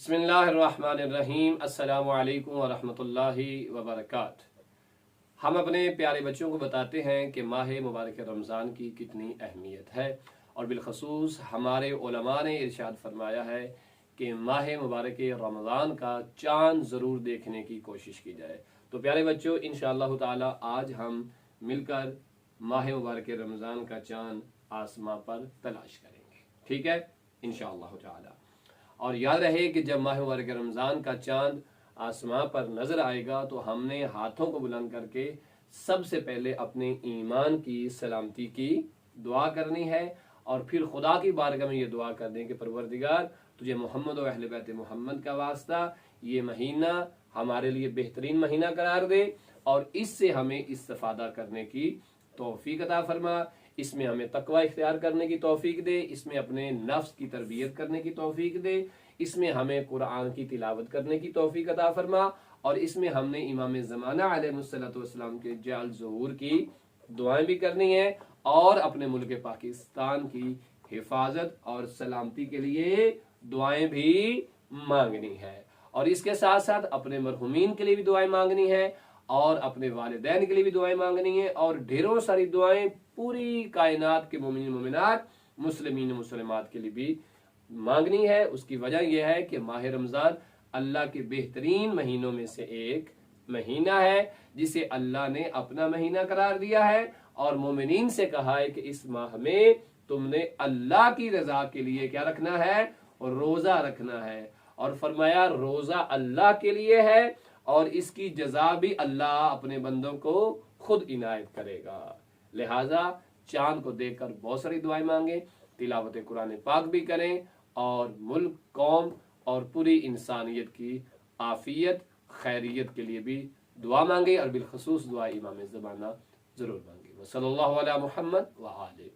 बिस्मिल्लाहिर्रहमानिर्रहीम। अस्सलामु अलैकुम वरहमतुल्लाहि वबरकात। हम अपने प्यारे बच्चों को बताते हैं कि माह मुबारक रमज़ान की कितनी अहमियत है और बिलखसूस हमारे उलमा ने इरशाद फरमाया है कि माह मुबारक रमज़ान का चाँद ज़रूर देखने की कोशिश की जाए। तो प्यारे बच्चों, इंशाअल्लाह ताला आज हम मिलकर माह मुबारक रमज़ान का चाँद आसमां पर तलाश करेंगे, ठीक है, इंशाअल्लाह ताला। और याद रहे कि जब माह मुबारक रमज़ान का चांद आसमां पर नजर आएगा तो हमने हाथों को बुलंद करके सबसे पहले अपने ईमान की सलामती की दुआ करनी है और फिर खुदा की बारगाह में ये दुआ कर दें कि परवरदिगार, तुझे मोहम्मद और अहले बैत मोहम्मद का वास्ता ये महीना हमारे लिए बेहतरीन महीना करार दे और इससे हमें इस्तिफादा करने की तौफीक अता फरमा, इसमें हमें तकवा इख्तियार करने की तौफीक दे, इसमें अपने नफ्स की तरबियत करने की तौफीक दे, इसमें हमें कुरान की तिलावत करने की तौफीक अता फरमा और इसमें हमने इमाम ज़माना अलैहिस्सलाम के जाल ज़हूर की दुआएं भी करनी है और अपने मुल्क पाकिस्तान की हिफाजत और सलामती के लिए दुआएं भी मांगनी है और इसके साथ साथ अपने मरहुमीन के लिए भी दुआएं मांगनी है और अपने वालिदैन के लिए भी दुआएं मांगनी है और ढेरों सारी दुआएं पूरी कायनात के मोमिन मोमिनात मुस्लिमीन मुसलमात के लिए भी मांगनी है। उसकी वजह यह है कि माह रमजान अल्लाह के बेहतरीन महीनों में से एक महीना है जिसे अल्लाह ने अपना महीना करार दिया है और मोमिनीन से कहा है कि इस माह में तुमने अल्लाह की रजा के लिए क्या रखना है, और रोजा रखना है और फरमाया रोजा अल्लाह के लिए है और इसकी जजा भी अल्लाह अपने बंदों को खुद इनायत करेगा। लिहाजा चांद को देखकर बहुत सारी दुआएं मांगे, तिलावत कुरान पाक भी करें और मुल्क, कौम और पूरी इंसानियत की आफियत खैरियत के लिए भी दुआ मांगे और बिलखसूस दुआ इमाम ज़माना जरूर मांगे। सल्लल्लाहु अलैहि मुहम्मद व आलिहि।